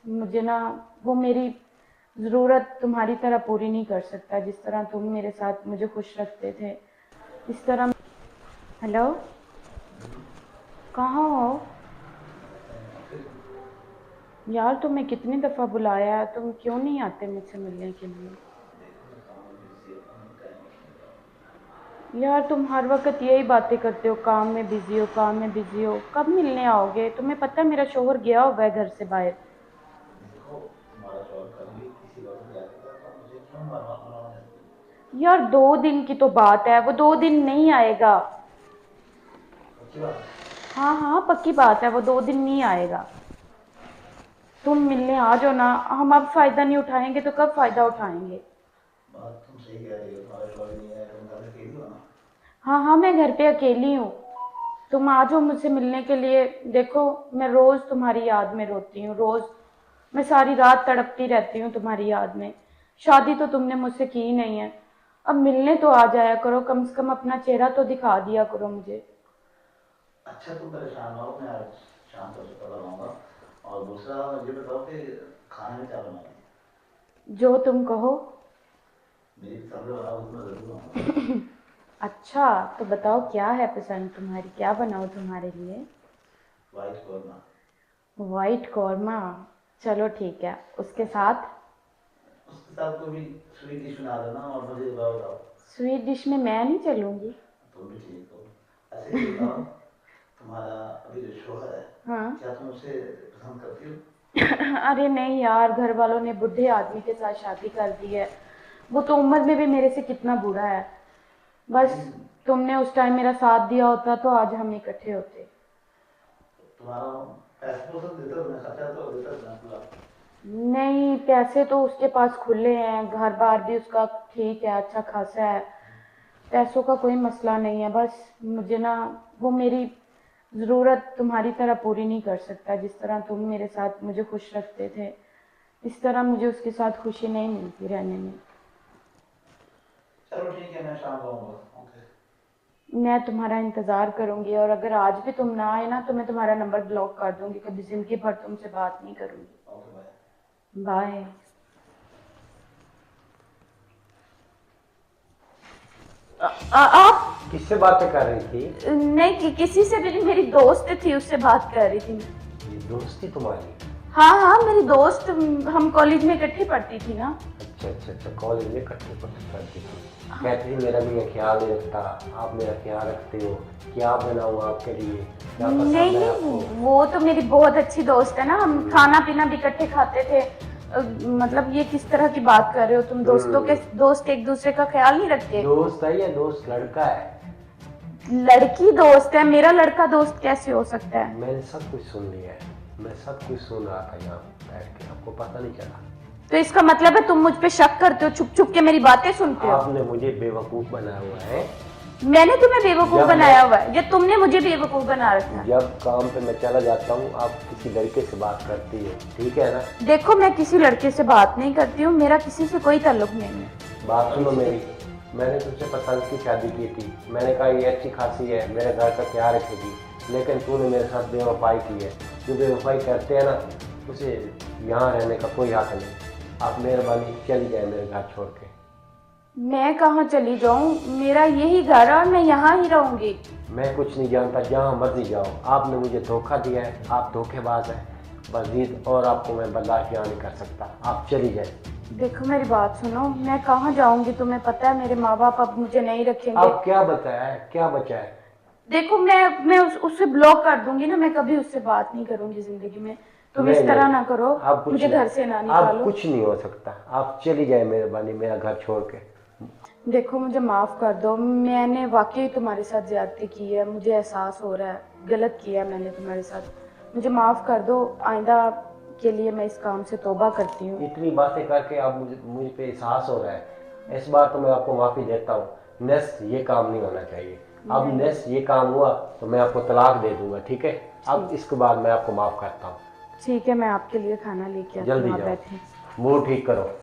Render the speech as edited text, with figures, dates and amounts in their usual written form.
मुझे ना वो मेरी ज़रूरत तुम्हारी तरह पूरी नहीं कर सकता, जिस तरह तुम मेरे साथ मुझे खुश रखते थे इस तरह। हेलो, कहाँ हो यार? तुम्हें कितनी दफ़ा बुलाया है, तुम क्यों नहीं आते मुझसे मिलने के लिए? यार तुम हर वक्त यही बातें करते हो, काम में बिजी हो, काम में बिजी हो। कब मिलने आओगे? तुम्हें पता है मेरा शोहर गया हुआ है घर से बाहर। देखो, तुम्हारा शौहर कभी भी किसी वक्त जा सकता है, तो मुझे क्यों मनाने लगती हो? यार 2 दिन की तो बात है, वो 2 दिन नहीं आएगा। पक्की बात है। हाँ हाँ, पक्की बात है, वो 2 दिन नहीं आएगा। तुम मिलने आ जाओ ना। हम अब फायदा नहीं उठाएंगे तो कब फायदा उठाएंगे? बात तुम सही कह रही हो, तुम्हारा शौहर नहीं है, तुम घर अकेली हो ना। हाँ हाँ, मैं घर पे अकेली हूँ। तुम आ जाओ मुझसे मिलने के लिए। देखो, मैं रोज तुम्हारी याद में रोती हूँ, रोज। मैं सारी रात तड़पती रहती हूँ तुम्हारी याद में। शादी तो तुमने मुझसे की ही नहीं है। अब मिलने तो आ जाया करो, कम से कम अपना चेहरा तो दिखा दिया करो मुझे। अच्छा, तुम परेशान ना हो, मैं आज शाम को उससे पता लाऊंगा। और दूसरा ये बताओ कि खाने में क्या बनाना है? जो तुम कहो। मेरी पसंद है, बताओ, तो मैं जरूर आऊंगा। अच्छा, तो बताओ क्या है पसंद तुम्हारी, क्या बनाओ तुम्हारे लिए? वाइट कॉर्मा। वाइट कौरमा। चलो ठीक है, उसके साथ? उसके साथ कोई भी स्वीट डिश बना देना। और मुझे एक बात बताओ। स्वीट डिश में मैं नहीं चलूंगी। तुम भी ठीक हो। अच्छा, ये बताओ, तुम्हारा अभी जो शौहर है, हाँ। क्या तुम उसे पसंद करती हो? अरे नहीं यार, घर वालों ने बुढ़े आदमी के साथ शादी कर दी है। वो तो उम्र में भी मेरे से कितना बूढ़ा है। बस नहीं, तुमने उस टाइम मेरा साथ दिया होता तो आज हम इकट्ठे होते। तुम्हारा पैसे तो सब देता, तुम्हें खर्चा तो देता तुम्हें पूरा। नहीं, पैसे तो उसके पास खुले हैं, घर बार भी उसका ठीक है, अच्छा खासा है। पैसों का कोई मसला नहीं है। बस मुझे ना वो मेरी ज़रूरत तुम्हारी तरह पूरी नहीं कर सकता, जिस तरह तुम मेरे साथ मुझे खुश रखते थे इस तरह मुझे उसके साथ खुशी नहीं मिलती रहने में। चलो ठीक है, मैं शाम को आऊंगा। ओके। मैं तुम्हारा इंतज़ार करूंगी, और अगर आज भी तुम ना आए ना तो मैं तुम्हारा नंबर ब्लॉक कर दूंगी, कभी ज़िंदगी भर तुमसे बात नहीं करूंगी। Okay, bye. बाय। आप? किससे बातें कर रही थी? नहीं, किसी से भी नहीं, मेरी दोस्त थी, उससे बात कर रही थी। ये दोस्ती तुम्हारी? हाँ हाँ, मेरी दोस्त। हम कॉलेज में इकट्ठी पढ़ती थी ना। अच्छा अच्छा अच्छा, कॉलेज में इकट्ठे पढ़ते करती थी। कहती थी मेरा भी ख्याल नहीं रखता, आप मेरा ख्याल रखते हो। क्या बनाऊँ आपके लिए, क्या नहीं पसंद है नहीं, आपको? वो तो मेरी बहुत अच्छी दोस्त है ना, हम खाना पीना भी इकट्ठे खाते थे। मतलब ये किस तरह की बात कर रहे हो तुम? दोस्तों के हम्म। दोस्त एक दूसरे का ख्याल नहीं रखते? दोस्त है या दोस्त लड़का है? लड़की दोस्त है, मेरा लड़का दोस्त कैसे हो सकता है? मैंने सब कुछ सुन लिया है। मैं सब कुछ सुन रहा था यहाँ बैठ के, आपको पता नहीं चला? तो इसका मतलब है तुम मुझ पे शक करते हो, छुप छुप के मेरी बातें सुनते हो? आपने मुझे बेवकूफ बनाया हुआ है। मैंने तुम्हें बेवकूफ जब मैं बनाया हुआ है या तुमने मुझे बेवकूफ बना रखा है? जब काम पे मैं चला जाता हूँ, आप किसी लड़के से बात करती है, ठीक है ना? देखो, मैं किसी लड़के से बात नहीं करती हूँ, मेरा किसी से कोई ताल्लुक नहीं है। बात सुनो मेरी। मैंने तुझसे पसंद की शादी की थी। मैंने कहा ये अच्छी खासी है, मेरे घर का ख्याल रखेगी। लेकिन तूने मेरे साथ बेवफाई की है। जो बेवफाई करते हैं ना, उसे यहाँ रहने का कोई हक नहीं। आप मेहरबानी चली जाए मेरे घर छोड़ के। मैं कहाँ चली जाऊँ? मेरा यही घर है और मैं यहाँ ही रहूंगी। मैं कुछ नहीं जानता, जहाँ मर्जी जाओ। आपने मुझे धोखा दिया है, आप धोखेबाज हैं। मजीद और आपको मैं बर्दाश्त यहाँ नहीं कर सकता, आप चली जाए। देखो मेरी बात सुनो, मैं कहाँ जाऊंगी? तुम्हें पता है मेरे माँ बाप अब मुझे नहीं रखेंगे। अब क्या बताया है, क्या बचा है? देखो, मैं उससे ब्लॉक कर दूंगी ना, मैं कभी उससे बात नहीं करूंगी जिंदगी में। तुम नहीं इस तरह नहीं, ना करो, अब कुछ मुझे नहीं। घर से ना अब निकालो। कुछ नहीं हो सकता, आप चली जाए मेहरबानी मेरा घर छोड़ के। देखो, मुझे माफ कर दो, मैंने वाकई तुम्हारे साथ ज्यादती की है, मुझे एहसास हो रहा है, गलत किया है मैंने तुम्हारे साथ। मुझे माफ कर दो। आइंदा के लिए मैं इस काम से तौबा करती हूँ। इतनी बातें करके अब मुझ पे एहसास हो रहा है। इस बार तो मैं आपको माफ़ी देता हूँ। नेक्स्ट ये काम नहीं होना चाहिए। अब नहीं। नेक्स्ट ये काम हुआ तो मैं आपको तलाक दे दूंगा, ठीक है? अब ठीक। इसके बाद मैं आपको माफ़ करता हूँ। ठीक है, मैं आपके लिए खाना लेके आती हूँ, जल्दी आप जाओ, बैठे। मूड ठीक करो।